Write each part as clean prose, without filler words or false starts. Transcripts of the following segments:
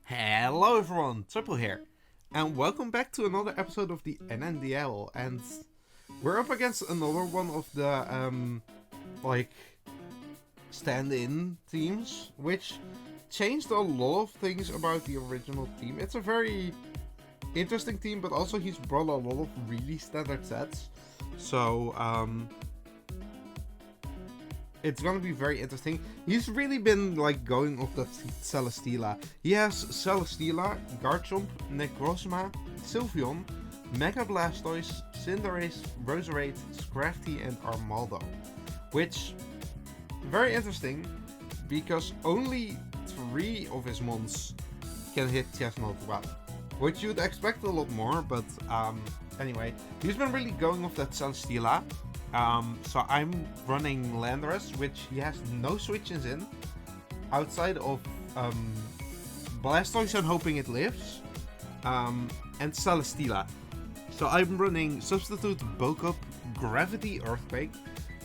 Hello everyone, Triple here, and welcome back to another episode of the NNDL, and we're up against another one of the, stand-in teams, which changed a lot of things about the original team. It's a very interesting team, but also he's brought a lot of really standard sets, so, it's gonna be very interesting. He's really been going off that Celesteela. He has Celesteela, Garchomp, Necrozma, Sylveon, Mega Blastoise, Cinderace, Roserade, Scrafty, and Armaldo. Which, very interesting, because only 3 of his mons can hit Chestnut well. Which you'd expect a lot more, but anyway. He's been really going off that Celesteela. So I'm running Landorus, which he has no switches in, outside of Blastoise and hoping it lives, and Celesteela. So I'm running Substitute, Bulk Up, Gravity, Earthquake.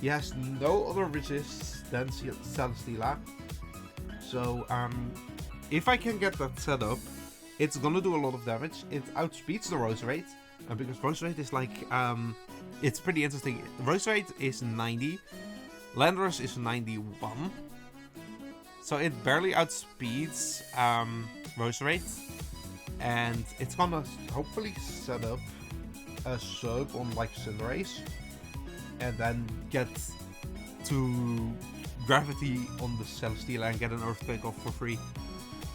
He has no other resists than Celesteela. So if I can get that set up, it's gonna do a lot of damage. It outspeeds the Roserade, because Roserade is it's pretty interesting. Roserade is 90, Landorus is 91, so it barely outspeeds Roserade, and it's gonna hopefully set up a sub on Cinderace, and then get to Gravity on the Celesteela and get an Earthquake off for free.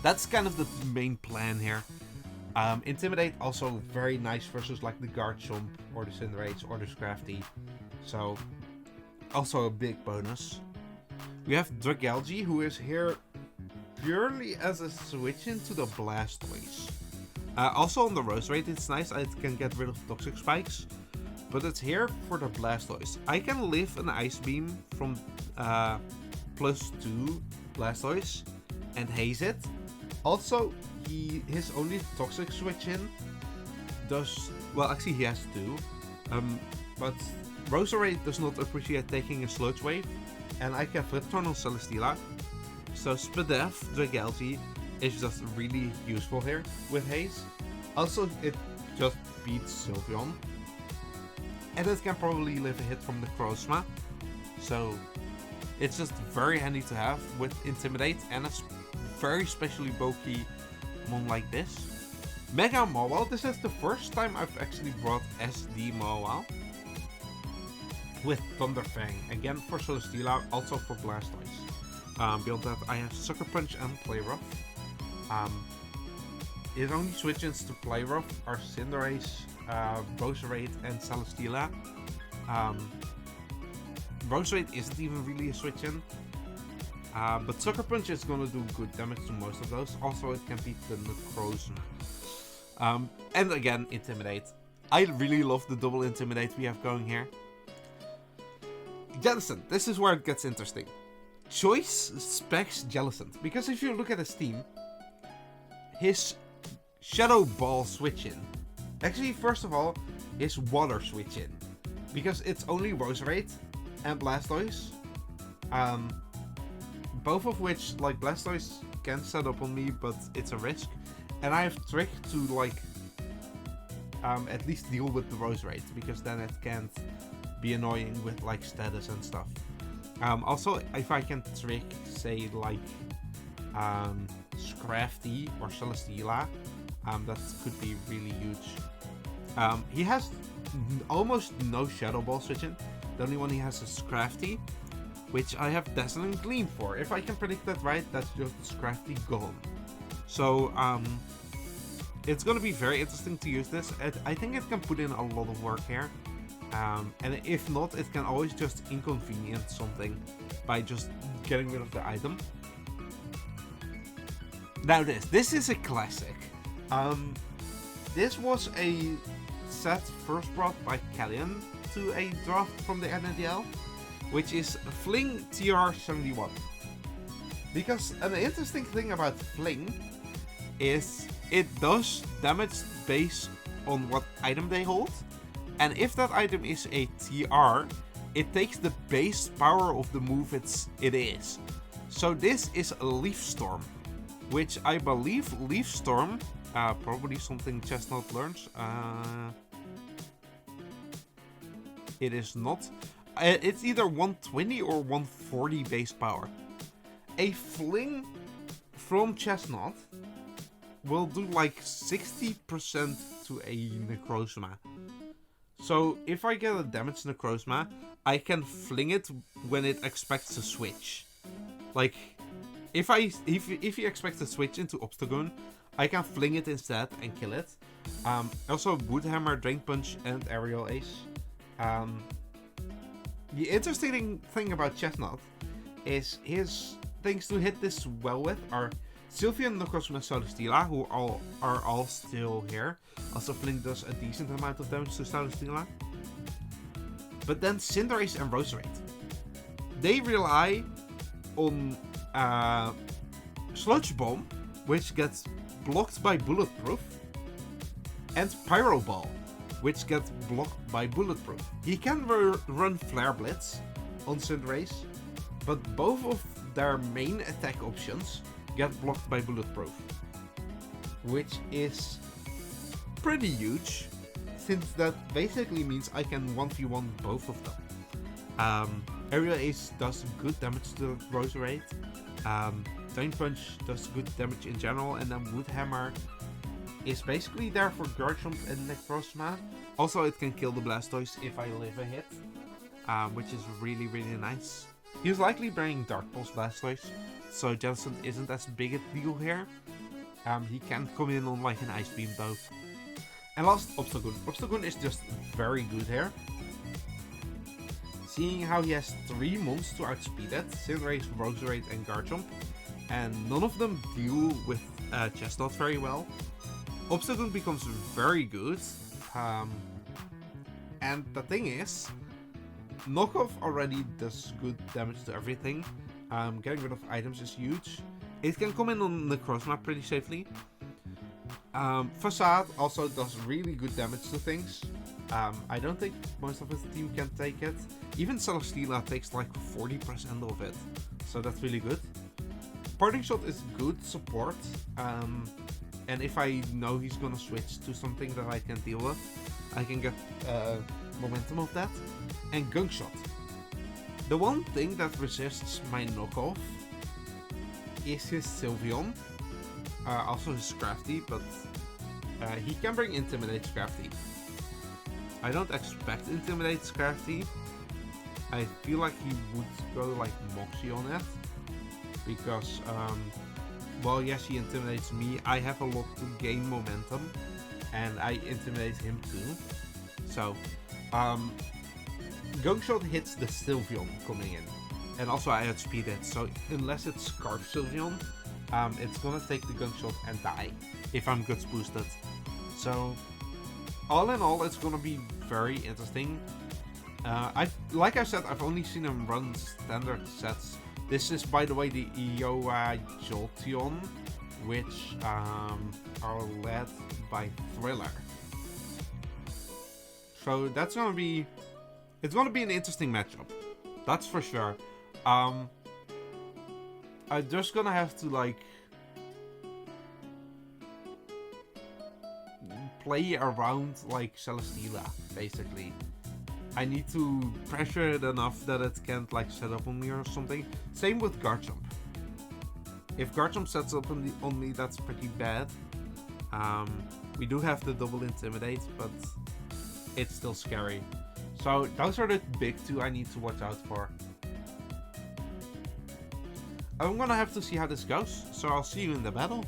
That's kind of the main plan here. Intimidate also very nice versus the Garchomp or the Cinderace or the Scrafty. So, also a big bonus. We have Dragalge, who is here purely as a switch into the Blastoise. Also on the Roserade it's nice, I can get rid of Toxic Spikes. But it's here for the Blastoise. I can live an Ice Beam from +2 Blastoise and haze it. Also, his only Toxic switch in does, well, actually he has 2, but Roserade does not appreciate taking a Sludge Wave, and I can Flip Turn on Celesteela, so Spadef Dragalge is just really useful here with haze. Also, it just beats Sylveon, and it can probably live a hit from the Necrozma, so it's just very handy to have with Intimidate, and it's very specially bulky mon like this. Mega Mawile, this is the first time I've actually brought SD Mawile with Thunderfang, again for Celesteela, also for Blastoise. Beyond that I have Sucker Punch and Play Rough. His only switch-ins to Play Rough are Cinderace, Roserade, and Celesteela. Roserade isn't even really a switch-in. But Sucker Punch is gonna do good damage to most of those. Also, it can beat the Necrozma. And again, Intimidate. I really love the double Intimidate we have going here. Jellicent, this is where it gets interesting. Choice specs Jellicent, because if you look at his team, his Shadow Ball switch-in, actually, first of all, his Water switch-in, because it's only Roserade and Blastoise. Both of which, Blastoise can set up on me, but it's a risk. And I have Trick to, at least deal with the Roserade, because then it can't be annoying with, status and stuff. Also, if I can Trick, say, Scrafty or Celesteela, that could be really huge. He has almost no Shadow Ball switching. The only one he has is Scrafty, which I have Dazzling Gleam for. If I can predict that right, that's just Scrafty gone. So, it's gonna be very interesting to use this. I think it can put in a lot of work here. And if not, it can always just inconvenience something by just getting rid of the item. Now this is a classic. This was a set first brought by Callian to a draft from the NNDL, which is Fling TR71. Because an interesting thing about Fling is it does damage based on what item they hold, and if that item is a TR, it takes the base power of the move it is. So this is a Leaf Storm. which I believe Leaf Storm, probably something Chestnut learns. It is not. It's either 120 or 140 base power. A fling from Chestnut will do like 60% to a Necrozma. So if I get a damaged Necrozma, I can fling it when it expects to switch. Like, if he expects to switch into Obstagoon, I can fling it instead and kill it. Also, Woodhammer, Drain Punch, and Aerial Ace. The interesting thing about Chestnut is his things to hit this well with are Sylveon, Necrozma, Celesteela, who are all still here. Also, Fling does a decent amount of damage to Celesteela. But then Cinderace and Roserade. They rely on Sludge Bomb, which gets blocked by Bulletproof, and Pyro Ball, which gets blocked by Bulletproof. He can run Flare Blitz on Cinderace, but both of their main attack options get blocked by Bulletproof, which is pretty huge, since that basically means I can 1v1 both of them. Aerial Ace does good damage to Roserade, Drain Punch does good damage in general, and then Woodhammer is basically there for Garchomp and Necrozma. Also, it can kill the Blastoise if I live a hit, which is really, really nice. He's likely bringing Dark Pulse Blastoise, so Jellicent isn't as big a deal here. He can come in on like an Ice Beam though. And last, Obstagoon. Obstagoon is just very good here. Seeing how he has 3 mons to outspeed it, Cinderace, Roserade, and Garchomp, and none of them deal with Chestnut very well, Obstagoon becomes very good. And the thing is, Knockoff already does good damage to everything. Getting rid of items is huge. It can come in on the Necrozma pretty safely. Facade also does really good damage to things. I don't think most of his team can take it. Even Celesteela takes like 40% of it, so that's really good. Parting Shot is good support, and if I know he's gonna switch to something that I can deal with, I can get momentum of that. And Gunk Shot. The one thing that resists my knockoff is his Sylveon, also his Scrafty, but he can bring Intimidate Scrafty. I don't expect Intimidate Scrafty. I feel like he would go like Moxie on it, because well, yes, he intimidates me. I have a lot to gain momentum, and I intimidate him too. So, Gunk Shot hits the Sylveon coming in, and also I outspeed it. So unless it's Scarf Sylveon, it's gonna take the Gunk Shot and die if I'm Guts boosted. So all in all, it's gonna be very interesting. Like I said, I've only seen him run standard sets. This is, by the way, the Iowa Jolteons, which are led by Thriller. So that's gonna be, it's gonna be an interesting matchup. That's for sure. I'm just gonna have to like play around like Celesteela, basically. I need to pressure it enough that it can't like set up on me or something. Same with Garchomp. If Garchomp sets up on me, that's pretty bad. We do have the double Intimidate, but it's still scary. So those are the big two I need to watch out for. I'm gonna have to see how this goes, so I'll see you in the battle.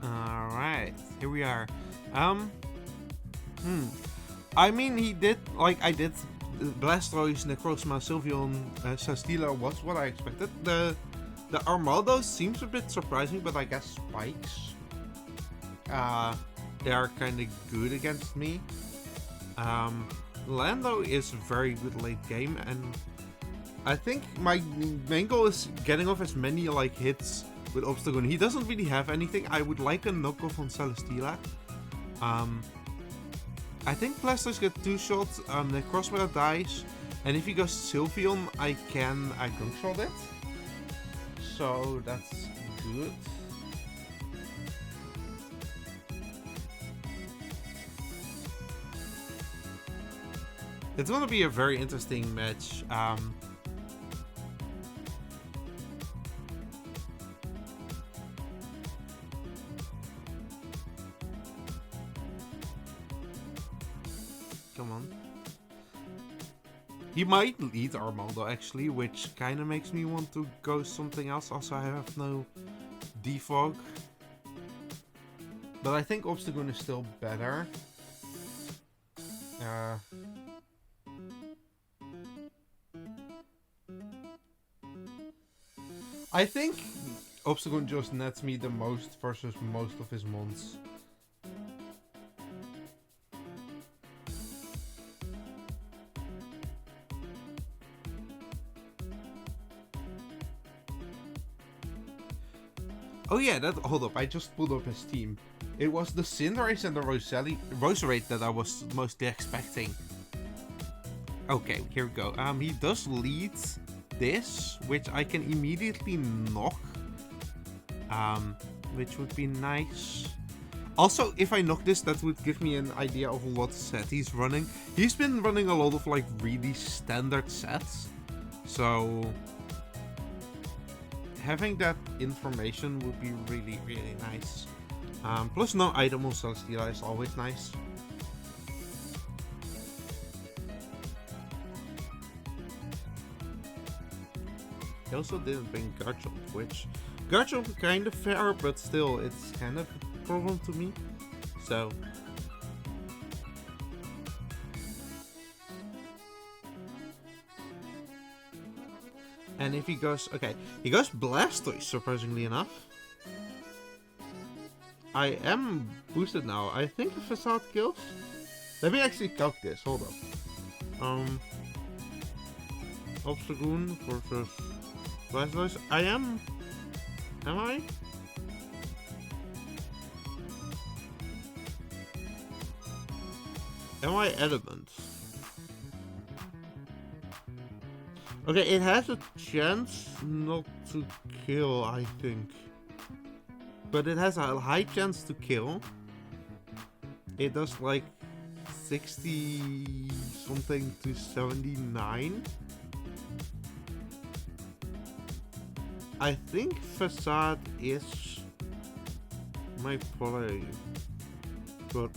Alright, here we are. I mean, he did, like I did, Blastoise, Necrozma, Sylveon, Celesteela was what I expected. The Armaldo seems a bit surprising, but I guess Spikes, they are kind of good against me. Lando is very good late game, and I think my main goal is getting off as many like hits with Obstagoon. He doesn't really have anything. I would like a knockoff on Celesteela. I think Blastoise get 2 shots, Necrozma dies, and if he goes Sylveon, I can Gunk Shot it. So that's good. It's gonna be a very interesting match. Come on. He might lead Armando actually, which kind of makes me want to go something else. Also, I have no defog. But I think Obstagoon is still better. I think Obstagoon just nets me the most versus most of his mons. Oh yeah, hold up, I just pulled up his team. It was the Cinderace and the Roserade that I was mostly expecting. Okay, here we go. He does lead this, which I can immediately knock. Which would be nice. Also, if I knock this, that would give me an idea of what set he's running. He's been running a lot of like really standard sets. So having that information would be really, really nice. Plus no item on Celesteela is always nice. He also didn't bring Garchomp, which Garchomp kind of fair, but still it's kind of a problem to me. So and if he goes, okay, he goes Blastoise, surprisingly enough. I am boosted now. I think the Facade kills. Let me actually calc this. Hold up. Obstagoon versus Blastoise. Am I? Am I Adamant? Okay, it has a chance not to kill, I think. But it has a high chance to kill. It does like 60 something to 79. I think Facade is my play. But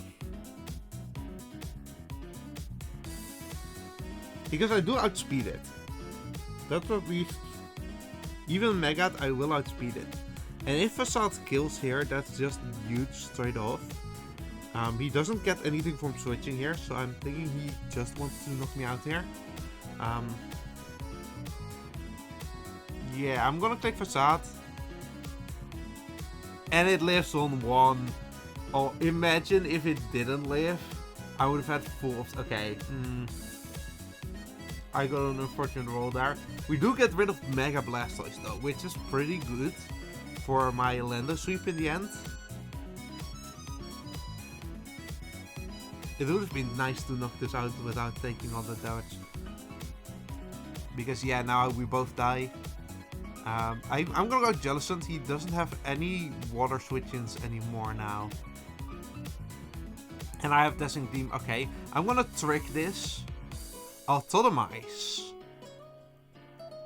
because I do outspeed it. That's at least. Even Megat, I will outspeed it. And if Facade kills here, that's just huge straight off. He doesn't get anything from switching here, so I'm thinking he just wants to knock me out here. Yeah, I'm gonna take Facade. And it lives on 1. Oh, imagine if it didn't live. I would have had full. Okay. I got an unfortunate roll there. We do get rid of Mega Blastoise though, which is pretty good for my Lando sweep in the end. It would have been nice to knock this out without taking all the damage. Because yeah, now we both die. I'm gonna go Jellicent. He doesn't have any water switch-ins anymore now. And I have Dazzling Gleam. Okay, I'm gonna trick this. I'll Totemize.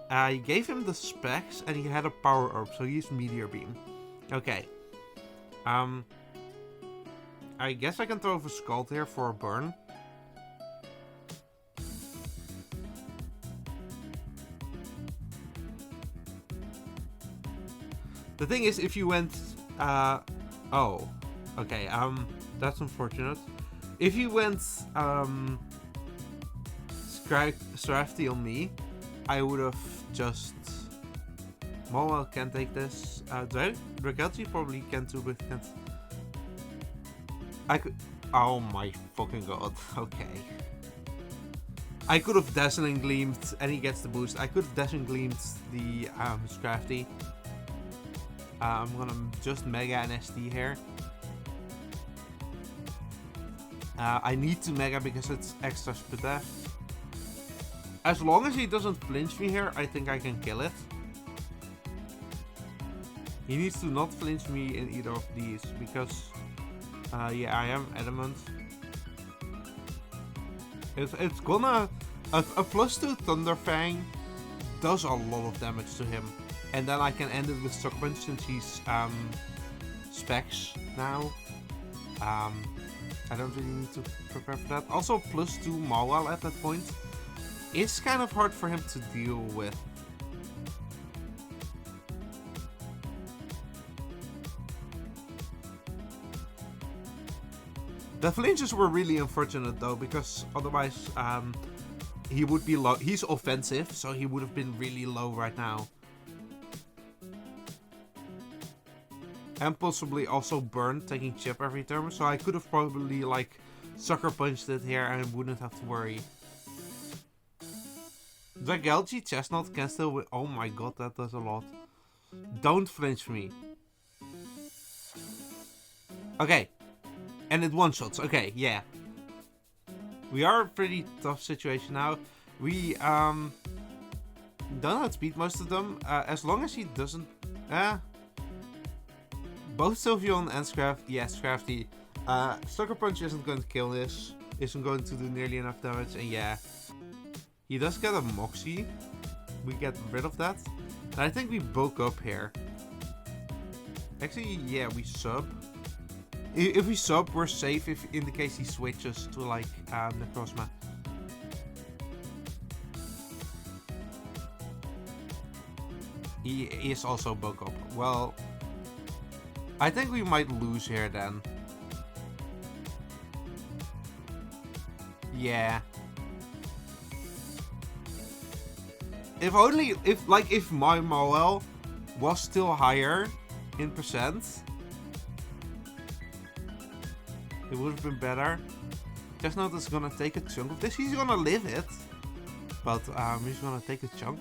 I gave him the specs and he had a power herb, so he used Meteor Beam. Okay. I guess I can throw a Scald here for a burn. The thing is, if you went, oh, okay, that's unfortunate. If you went, Scrafty on me, I would have just, Mowell can take this, Dragalge probably can too, but can't. I could, oh my fucking god, okay. I could have Dazzling Gleamed, and he gets the boost. I could have Dazzling Gleamed the, Scrafty. I'm gonna just Mega and ST here. I need to Mega because it's extra Spitef. As long as he doesn't flinch me here, I think I can kill it. He needs to not flinch me in either of these because, yeah, I am adamant. It's gonna... A +2 Thunderfang does a lot of damage to him. And then I can end it with Sucker Punch since he's specs now. I don't really need to prepare for that. Also, +2 Mawile at that point is kind of hard for him to deal with. The flinches were really unfortunate though, because otherwise he would be low. He's offensive, so he would have been really low right now. And possibly also burned, taking chip every turn, so I could have probably like Sucker Punched it here and wouldn't have to worry. Dragalge Chestnut can still win. Oh my god, that does a lot. Don't flinch me. Okay. And it one-shots. Okay, yeah. We are a pretty tough situation now. We don't outspeed most of them. As long as he doesn't... both Sylveon and Scrafty. Yes, Scrafty. Sucker Punch isn't going to kill this. Isn't going to do nearly enough damage. And yeah. He does get a Moxie. We get rid of that. And I think we bulk up here. Actually, yeah, we sub. If we sub, we're safe if in the case he switches to like Necrozma. He is also bulk up. Well, I think we might lose here then. Yeah. If my Mawile was still higher in percent, it would have been better. Chestnut is gonna take a chunk of this. He's gonna live it, but he's gonna take a chunk.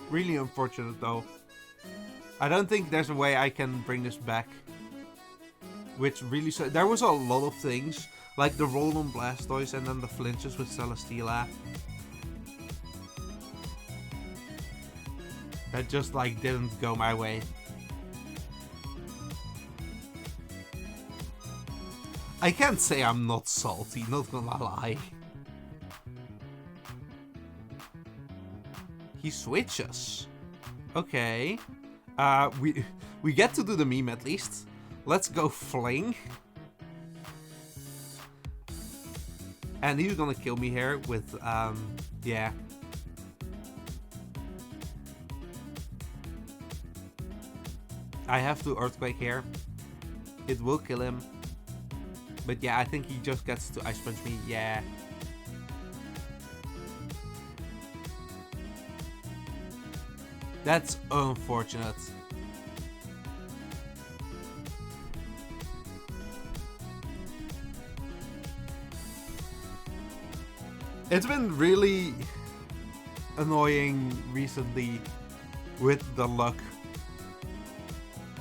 Really unfortunate though. I don't think there's a way I can bring this back. Which really... there was a lot of things. Like the roll on Blastoise and then the flinches with Celesteela. That just like didn't go my way. I can't say I'm not salty, not gonna lie. He switches. Okay. We get to do the meme at least. Let's go Fling. And he's gonna kill me here with, yeah. I have to Earthquake here. It will kill him. But yeah, I think he just gets to Ice Punch me, yeah. That's unfortunate. It's been really annoying recently with the luck.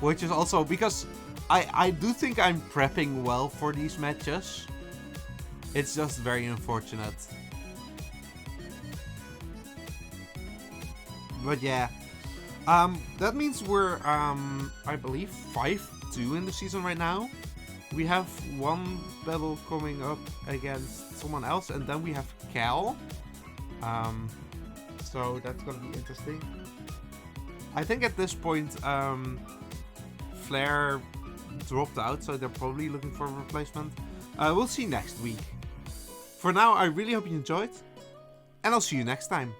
Which is also because I do think I'm prepping well for these matches. It's just very unfortunate. But yeah. That means we're, I believe, 5-2 in the season right now. We have one battle coming up against someone else, and then we have Cal. So that's gonna be interesting. I think at this point, Flare dropped out, so they're probably looking for a replacement. We'll see next week. For now, I really hope you enjoyed, and I'll see you next time.